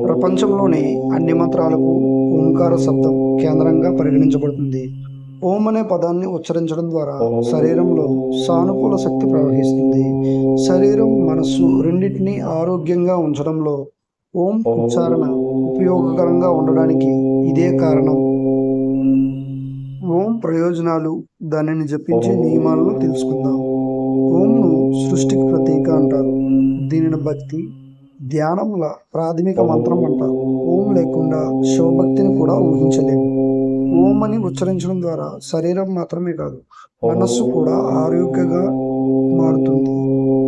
ప్రపంచంలోని అన్ని మంత్రాలకు ఓంకార శబ్దం కేంద్రంగా పరిగణించబడుతుంది. ఓం అనే పదాన్ని ఉచ్చరించడం ద్వారా శరీరంలో సానుకూల శక్తి ప్రవహిస్తుంది. శరీరం, మనస్సు రెండింటినీ ఆరోగ్యంగా ఉంచడంలో ఓం ఉచ్చారణ ఉపయోగకరంగా ఉండడానికి ఇదే కారణం. ఓం ప్రయోజనాలు, దానిని జపించే నియమాలను తెలుసుకుందాం. ఓంను సృష్టికి ప్రతీక అంటారు. దీనిని భక్తి, ధ్యానముల ప్రాథమిక మంత్రం అంటారు. ఓం లేకుండా శివభక్తిని కూడా ఊహించలేము. ఓం అని ఉచ్చరించడం ద్వారా శరీరం మాత్రమే కాదు, మనస్సు కూడా ఆరోగ్యంగా మారుతుంది.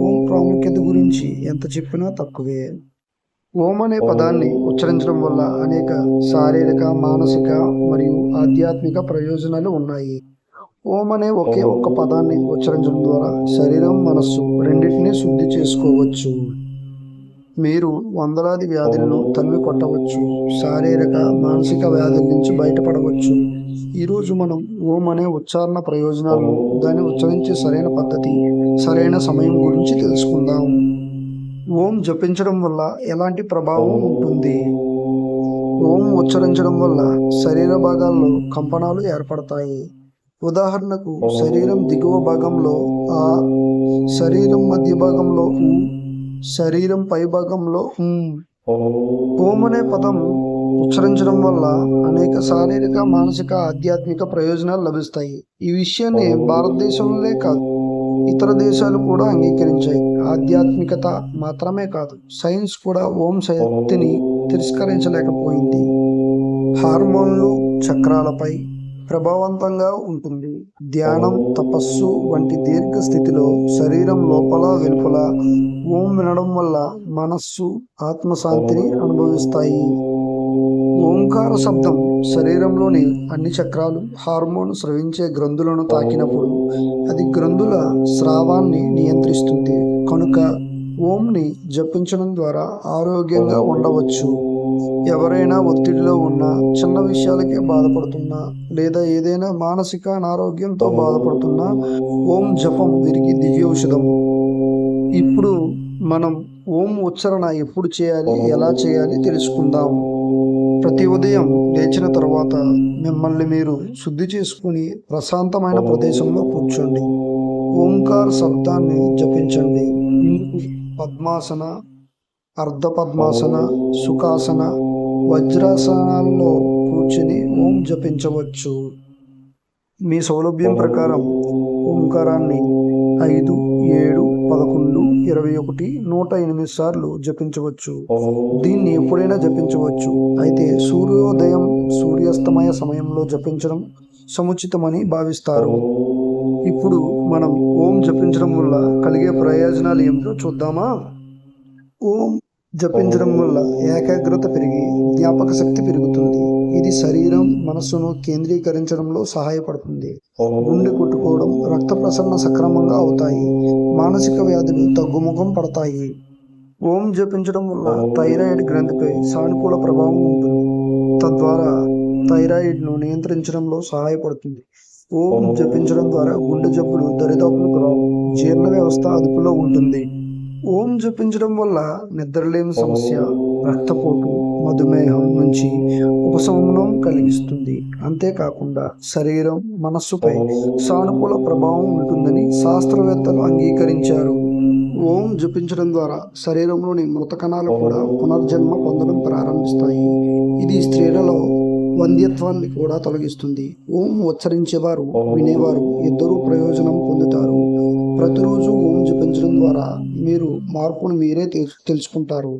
ఓం ప్రాముఖ్యత గురించి ఎంత చెప్పినా తక్కువే. ఓం అనే పదాన్ని ఉచ్చరించడం వల్ల అనేక శారీరక, మానసిక మరియు ఆధ్యాత్మిక ప్రయోజనాలు ఉన్నాయి. ఓం అనే ఒకే ఒక్క పదాన్ని ఉచ్చరించడం ద్వారా శరీరం, మనస్సు రెండింటినీ శుద్ధి చేసుకోవచ్చు. మీరు వందలాది వ్యాధులను తరిమి కొట్టవచ్చు. శారీరక, మానసిక వ్యాధుల నుంచి బయటపడవచ్చు. ఈరోజు మనం ఓం అనే ఉచ్చారణ ప్రయోజనాలను, దాన్ని ఉచ్చరించే సరైన పద్ధతి, సరైన సమయం గురించి తెలుసుకుందాం. ఓం జపించడం వల్ల ఎలాంటి ప్రభావం ఉంటుంది? ఓం ఉచ్చరించడం వల్ల శరీర భాగాల్లో కంపనాలు ఏర్పడతాయి. ఉదాహరణకు శరీరం దిగువ భాగంలో ఆ, శరీరం మధ్య భాగంలో ఊ, శరీరం పై భాగంలో ఓం అనే పదం ఉచ్చరించడం వల్ల అనేక శారీరక, మానసిక, ఆధ్యాత్మిక ప్రయోజనాలు లభిస్తాయి. ఈ విషయాన్ని భారతదేశంలోనే కాదు, ఇతర దేశాలు కూడా అంగీకరించాయి. ఆధ్యాత్మికత మాత్రమే కాదు, సైన్స్ కూడా ఓం శక్తిని తిరస్కరించలేకపోయింది. హార్మోన్లు, చక్రాలపై ప్రభావవంతంగా ఉంటుంది. ధ్యానం, తపస్సు వంటి దీర్ఘ స్థితిలో శరీరం లోపల వెలుపల ఓం వినడం వల్ల మనస్సు, ఆత్మశాంతిని అనుభవిస్తాయి. ఓంకార శబ్దం శరీరంలోని అన్ని చక్రాలు, హార్మోన్ స్రవించే గ్రంథులను తాకినప్పుడు అది గ్రంథుల స్రావాన్ని నియంత్రిస్తుంది. కనుక ఓంని జపించడం ద్వారా ఆరోగ్యంగా ఉండవచ్చు. ఎవరైనా ఒత్తిడిలో ఉన్నా, చిన్న విషయాలకే బాధపడుతున్నా, లేదా ఏదైనా మానసిక అనారోగ్యంతో బాధపడుతున్నా ఓం జపం వీరికి దివ్య ఔషధం. ఇప్పుడు మనం ఓం ఉచ్చారణ ఎప్పుడు చేయాలి, ఎలా చేయాలి తెలుసుకుందాం. ప్రతి ఉదయం లేచిన తర్వాత మిమ్మల్ని మీరు శుద్ధి చేసుకుని ప్రశాంతమైన ప్రదేశంలో కూర్చోండి. ఓంకార శబ్దాన్ని జపించండి. పద్మాసన, అర్ధ పద్మాసన, సుఖాసన, వజ్రాసనాల్లో కూర్చుని ఓం జపించవచ్చు. మీ సౌలభ్యం ప్రకారం ఓంకారాన్ని 5, 7, 11, 21, 108 సార్లు జపించవచ్చు. దీన్ని ఎప్పుడైనా జపించవచ్చు. అయితే సూర్యోదయం, సూర్యాస్తమయ సమయంలో జపించడం సముచితమని భావిస్తారు. ఇప్పుడు మనం ఓం జపించడం వల్ల కలిగే ప్రయోజనాలు ఏమిటో చూద్దామా? ఓం జపించడం వల్ల ఏకాగ్రత పెరిగి జ్ఞాపక శక్తి పెరుగుతుంది. ఇది శరీరం, మనస్సును కేంద్రీకరించడంలో సహాయపడుతుంది. గుండె కొట్టుకోవడం, రక్త ప్రసరణ సక్రమంగా అవుతాయి. మానసిక వ్యాధులు తగ్గుముఖం పడతాయి. ఓం జపించడం వల్ల థైరాయిడ్ గ్రంథిపై సానుకూల ప్రభావం ఉంటుంది. తద్వారా థైరాయిడ్ను నియంత్రించడంలో సహాయపడుతుంది. ఓం జపించడం ద్వారా గుండె జబ్బులు దరిదాపులకు రావు. జీర్ణ వ్యవస్థ అదుపులో ఉంటుంది. ఓం జపించడం వల్ల నిద్రలేమి సమస్య, రక్తపోటు, మధుమేహం నుంచి ఉపశమనం కలిగిస్తుంది. అంతేకాకుండా శరీరం, మనస్సుపై సానుకూల ప్రభావం ఉంటుందని శాస్త్రవేత్తలు అంగీకరించారు. ఓం జపించడం ద్వారా శరీరంలోని మృత కణాలు కూడా పునర్జన్మ పొందడం ప్రారంభిస్తాయి. ఇది స్త్రీలలో వంధ్యత్వాన్ని కూడా తొలగిస్తుంది. ఓం ఉచ్చరించేవారు, వినేవారు ఇద్దరూ ప్రయోజనం పొందుతారు. ప్రతిరోజు ఓం జపించడం ద్వారా మీరు మార్పును మీరే తెలుసుకుంటారు.